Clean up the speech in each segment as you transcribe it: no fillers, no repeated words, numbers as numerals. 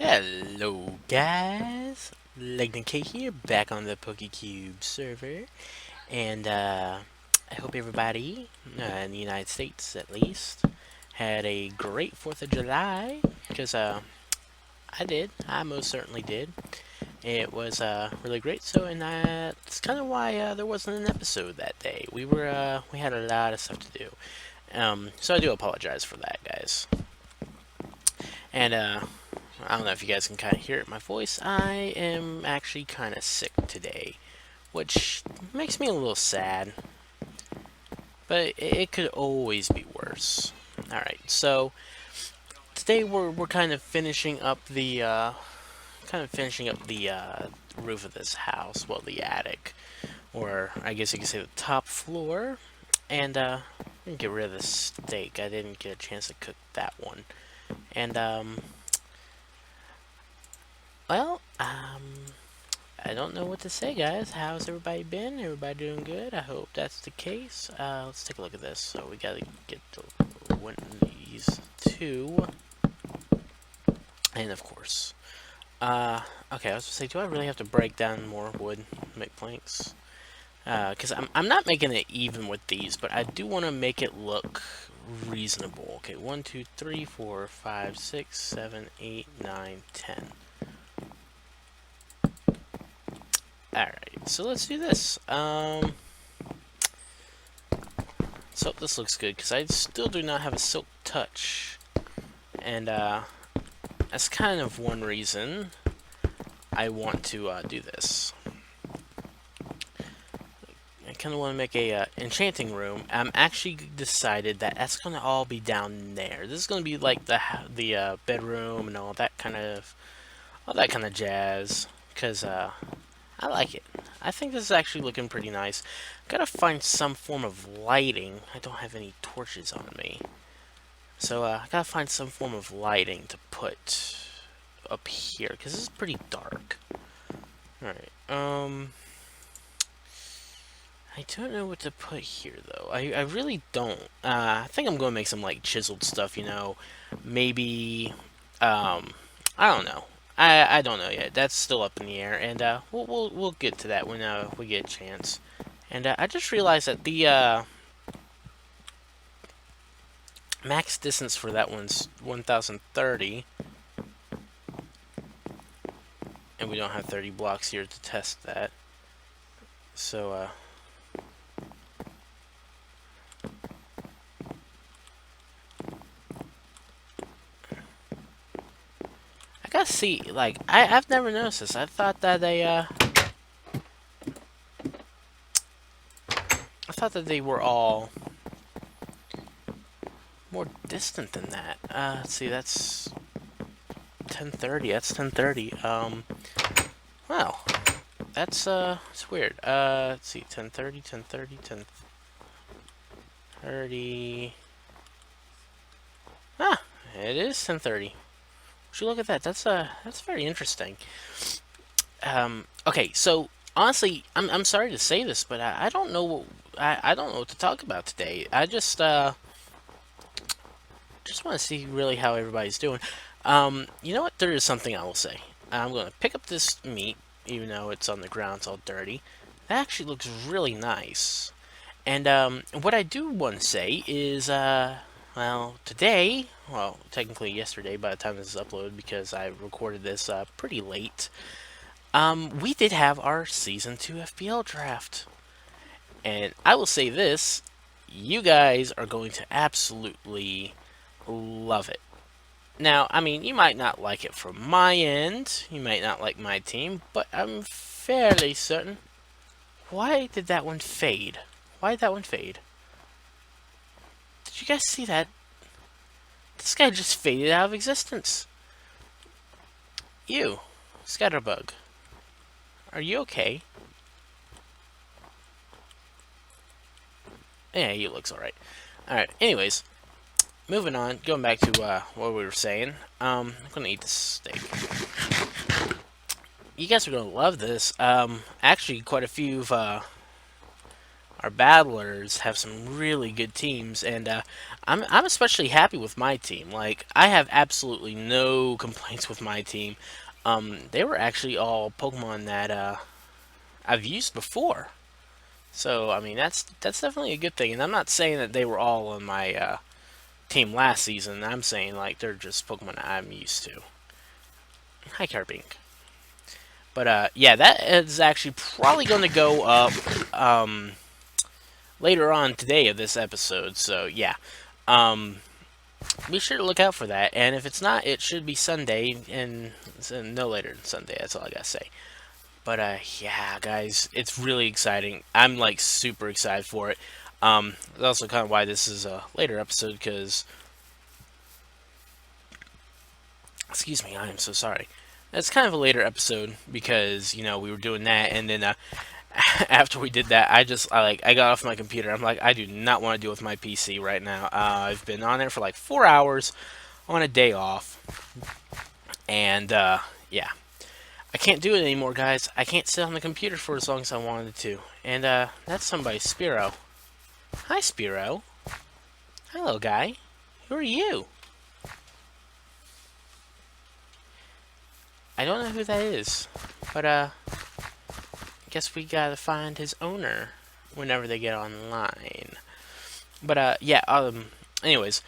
Hello guys, LegnaK here, back on the Pokecube server, and I hope everybody, in the United States at least, had a great 4th of July, because I most certainly did. It was really great, and that's kind of why there wasn't an episode that day. We had a lot of stuff to do, so I do apologize for that, guys. And I don't know if you guys can kind of hear it in my voice. I am actually kind of sick today, which makes me a little sad, but it could always be worse. All right, so today we're kind of finishing up the roof of this house, well, the attic, or I guess you could say the top floor, and I'm gonna get rid of the steak. I didn't get a chance to cook that one, and well, I don't know what to say, guys. How's everybody been? Everybody doing good? I hope that's the case. Let's take a look at this. So we gotta get one of these two, and of course, okay. I was gonna say, do I really have to break down more wood, make planks? Because I'm not making it even with these, but I do want to make it look reasonable. Okay, 1, 2, 3, 4, 5, 6, 7, 8, 9, 10. Alright, so let's do this. So this looks good, because I still do not have a silk touch. And that's kind of one reason I want to do this. I kind of want to make a enchanting room. I'm actually decided that that's going to all be down there. This is going to be like the bedroom and all that kind of jazz, because I like it. I think this is actually looking pretty nice. Gotta find some form of lighting. I don't have any torches on me. So I gotta find some form of lighting to put up here, because this is pretty dark. Alright, I don't know what to put here, though. I really don't. I think I'm gonna make some, like, chiseled stuff, you know. Maybe, I don't know. I don't know yet. That's still up in the air, and we'll get to that when we get a chance. And I just realized that the max distance for that one's 1030, and we don't have 30 blocks here to test that. So I gotta see. Like, I've never noticed this. I thought that they were all more distant than that. Let's see, that's 1030. That's 1030. Wow. That's it's weird. Let's see, 1030, 1030, 1030. Ah, it is 1030. Would you look at that? That's very interesting. Okay, so honestly, I'm sorry to say this, but I don't know I don't know what to talk about today. I just want to see really how everybody's doing. You know what? There is something I will say. I'm going to pick up this meat, even though it's on the ground, it's all dirty. That actually looks really nice. And what I do want to say is, well, today, well, technically yesterday by the time this is uploaded, because I recorded this pretty late, we did have our Season 2 FPL draft. And I will say this, you guys are going to absolutely love it. Now, I mean, you might not like it from my end, you might not like my team, but I'm fairly certain. Why did that one fade? Why did that one fade? Did you guys see that? This guy just faded out of existence. You, Scatterbug. Are you okay? Yeah, he looks alright. Alright, anyways. Moving on, going back to what we were saying. I'm gonna eat this steak. You guys are gonna love this. Actually, quite a few of our our battlers have some really good teams, and I'm especially happy with my team. Like, I have absolutely no complaints with my team. They were actually all Pokemon that I've used before. So I mean that's definitely a good thing. And I'm not saying that they were all on my team last season. I'm saying like they're just Pokemon I'm used to. Hi, Carbink. But yeah, that is actually probably going to go up later on today of this episode. So yeah, um, be sure to look out for that. And if it's not, it should be Sunday, and no later than Sunday. That's all I gotta say. But yeah, guys, it's really exciting. I'm like super excited for it. That's also kind of why this is a later episode, because excuse me, I am so sorry. It's kind of a later episode because we were doing that, and then after we did that, I got off my computer. I'm like, I do not want to deal with my PC right now. I've been on there for like 4 hours on a day off, and yeah, I can't do it anymore, guys. I can't sit on the computer for as long as I wanted to. And that's somebody, Spiro. Hi, Spiro. Hello, guy. Who are you? I don't know who that is, but I guess we gotta find his owner whenever they get online. But yeah, anyways,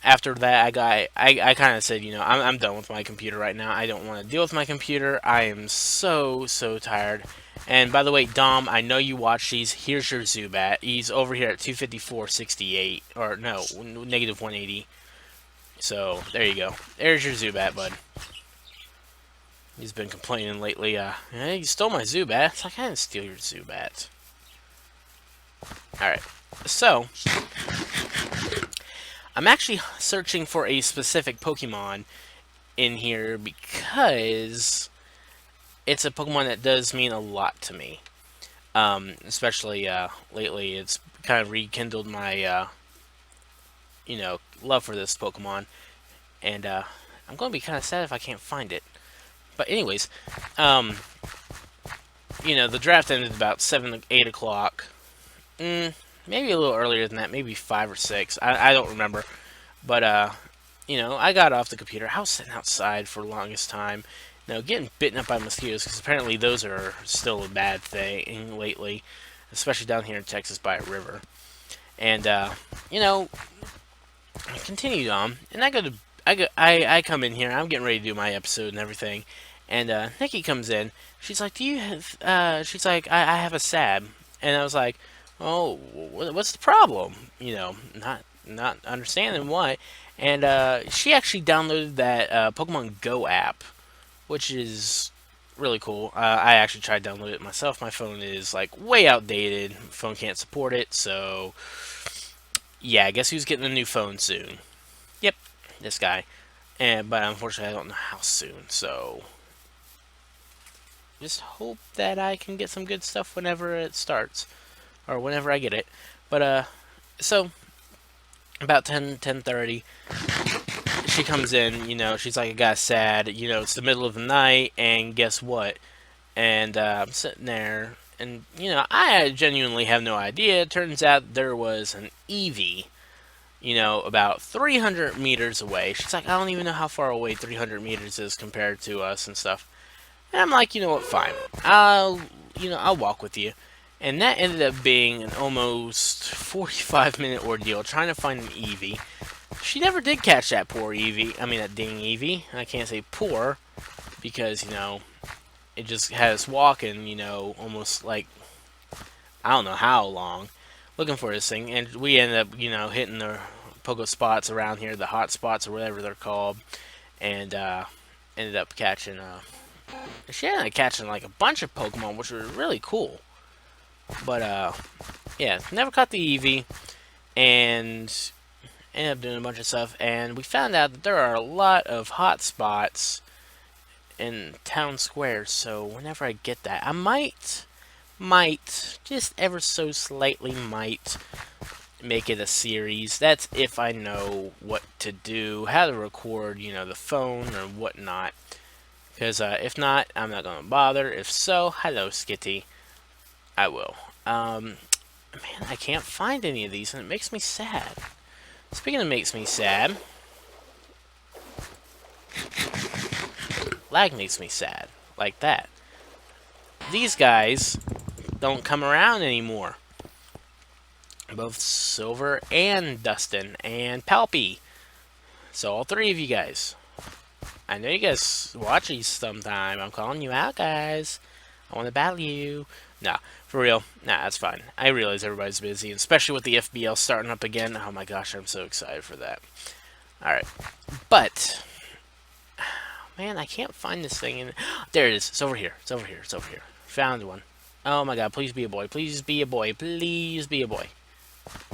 after that, I kind of said, I'm done with my computer right now. I don't want to deal with my computer. I am so tired. And by the way, Dom, I know you watch these. Here's your Zubat. He's over here at 254.68, or no, negative 180. So there you go. There's your Zubat, bud. He's been complaining lately. Hey, you stole my Zubat. It's like, I didn't steal your Zubat. Alright, so I'm actually searching for a specific Pokemon in here because it's a Pokemon that does mean a lot to me. Especially lately, it's kind of rekindled my love for this Pokemon, and I'm going to be kind of sad if I can't find it. But anyways, the draft ended about 8 o'clock. Maybe a little earlier than that, maybe 5 or 6. I don't remember. But, I got off the computer. I was sitting outside for the longest time. Getting bitten up by mosquitoes, because apparently those are still a bad thing lately, especially down here in Texas by a river. And, I continued on, and I come in here, I'm getting ready to do my episode and everything, and, Nikki comes in. She's like, do you have, she's like, I have a SAB. And I was like, oh, what's the problem? Not understanding why. And she actually downloaded that Pokemon Go app, which is really cool. I actually tried to download it myself. My phone is like way outdated. My phone can't support it, so yeah, I guess he was getting a new phone soon. Yep, this guy. But unfortunately, I don't know how soon. So just hope that I can get some good stuff whenever it starts, or whenever I get it. But so about 10:30, she comes in. She's like, I got sad. It's the middle of the night, and guess what? And I'm sitting there, and I genuinely have no idea. It turns out there was an Eevee, about 300 meters away. She's like, I don't even know how far away 300 meters is compared to us and stuff. And I'm like, you know what, fine. I'll walk with you. And that ended up being an almost 45-minute ordeal trying to find an Eevee. She never did catch that poor Eevee. I mean, that dang Eevee. I can't say poor because, it just had us walking, almost like, I don't know how long, looking for this thing. And we ended up, hitting the Poke spots around here, the hot spots or whatever they're called. And ended up catching, she ended up catching like a bunch of Pokemon, which was really cool. But, yeah, never caught the Eevee, and ended up doing a bunch of stuff, and we found out that there are a lot of hot spots in town squares, so whenever I get that, I might, just ever so slightly might make it a series. That's if I know what to do, how to record, the phone or whatnot, because if not, I'm not going to bother. If so, hello, Skitty. I will. man, I can't find any of these, and it makes me sad. Speaking of makes me sad, lag makes me sad. Like that. These guys don't come around anymore. Both Silver and Dustin and Palpy. So all three of you guys. I know you guys watch these sometime. I'm calling you out, guys. I want to battle you. Nah, for real. Nah, that's fine. I realize everybody's busy, especially with the FBL starting up again. Oh my gosh, I'm so excited for that. Alright. But, man, I can't find this thing. There it is. It's over here. It's over here. It's over here. Found one. Oh my god, please be a boy. Please be a boy. Please be a boy.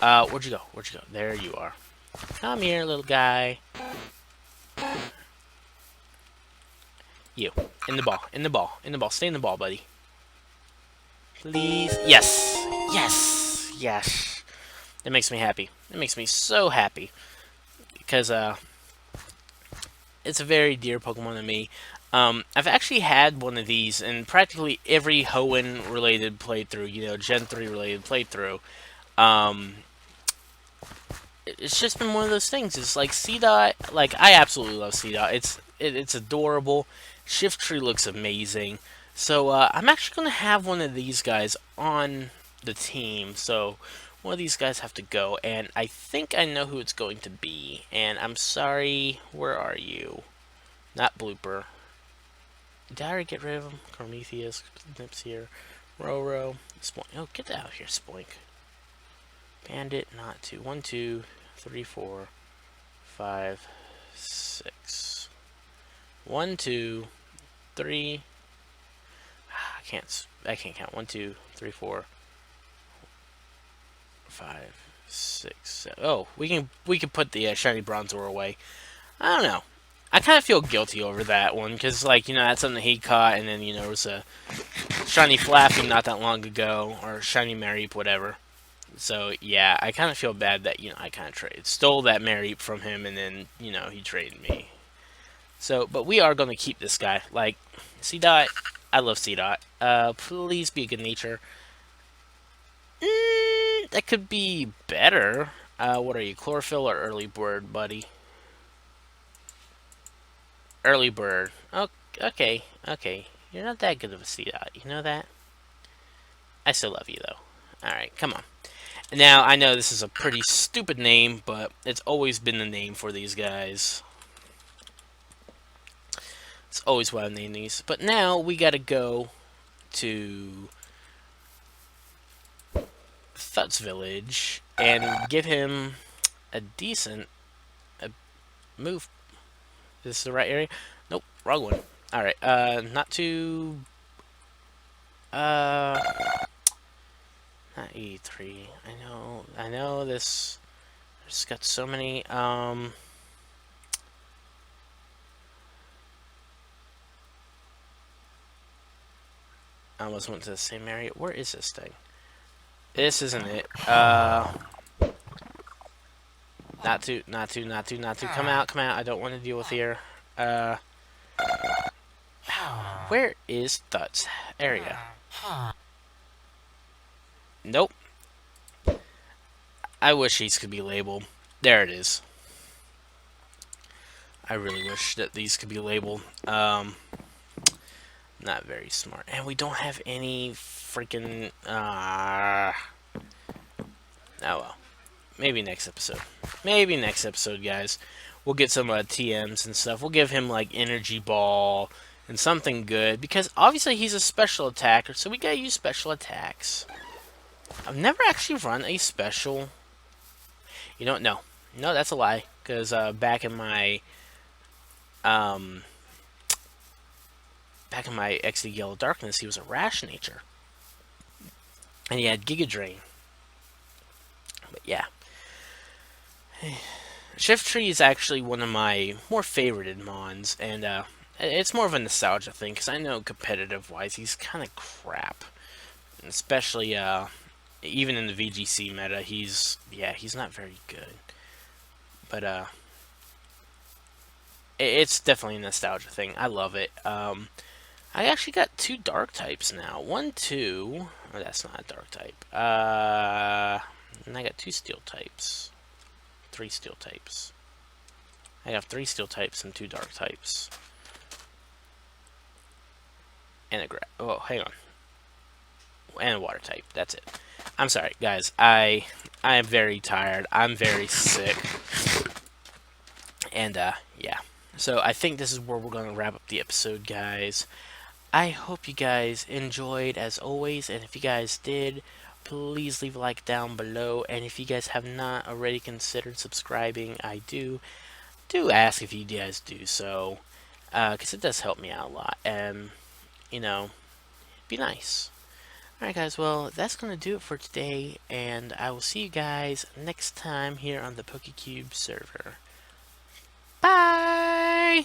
Where'd you go? Where'd you go? There you are. Come here, little guy. You. In the ball. In the ball. In the ball. Stay in the ball, buddy. Please. Yes. Yes. Yes. That makes me happy. It makes me so happy. Because, it's a very dear Pokemon to me. I've actually had one of these in practically every Hoenn-related playthrough, you know, Gen 3 related playthrough. It's just been one of those things. It's like C-Dot, like, I absolutely love C-Dot. It's adorable. Shiftry looks amazing. So, I'm actually going to have one of these guys on the team. So, one of these guys have to go. And I think I know who it's going to be. And I'm sorry, where are you? Not Blooper. Did I already get rid of him? Prometheus, Nips here. Roro, Spoink. Oh, get out of here, Spoink. Bandit, not two. 1, 2, 3, 4, 5, 6. 1, 2, 3. I can't count. 1, 2, 3, 4, 5, 6, 7. Oh, we can put the shiny Bronzor away. I don't know. I kind of feel guilty over that one because, like, you know, that's something he caught, and then, you know, there was a shiny Flaffy not that long ago, or shiny Mareep, whatever. So yeah, I kind of feel bad that, you know, I kind of stole that Mareep from him, and then, you know, he traded me. So, but we are going to keep this guy. Like, C-Dot, I love C-Dot. Please be a good nature. That could be better. What are you, Chlorophyll or Early Bird, buddy? Early Bird. Oh, okay, okay. You're not that good of a C-Dot, you know that? I still love you, though. Alright, come on. Now, I know this is a pretty stupid name, but it's always been the name for these guys. It's always what I've named these. But now, we gotta go to Thut's village and give him a decent move. Is this the right area? Nope, wrong one. Alright, not too... not E3. I know this... It's got so many, I almost went to the same area. Where is this thing? This isn't it. Not to. Come out. I don't want to deal with here. Where is Thut's area? Nope. I wish these could be labeled. There it is. I really wish that these could be labeled. Not very smart. And we don't have any freaking... Oh well. Maybe next episode. Maybe next episode, guys. We'll get some TMs and stuff. We'll give him, like, Energy Ball and something good. Because, obviously, he's a special attacker, so we gotta use special attacks. I've never actually run a special... You know what? No. No, that's a lie. Because, back in my XD Yellow Darkness, he was a Rash Nature. And he had Giga Drain. But, yeah. Shiftry is actually one of my more favorited mons, and it's more of a nostalgia thing, because I know competitive-wise he's kind of crap. Especially, even in the VGC meta, he's not very good. But, it's definitely a nostalgia thing. I love it. I actually got 2 dark types now. 1, 2. Oh, that's not a dark type. And I got 2 steel types. 3 steel types. I have 3 steel types and 2 dark types. And a oh, hang on. And a water type. That's it. I'm sorry, guys. I am very tired. I'm very sick. And yeah. So I think this is where we're gonna wrap up the episode, guys. I hope you guys enjoyed as always, and if you guys did, please leave a like down below. And if you guys have not already considered subscribing, I do ask if you guys do so, because it does help me out a lot, and you know, be nice. Alright guys, well, that's going to do it for today, and I will see you guys next time here on the Pokecube server. Bye!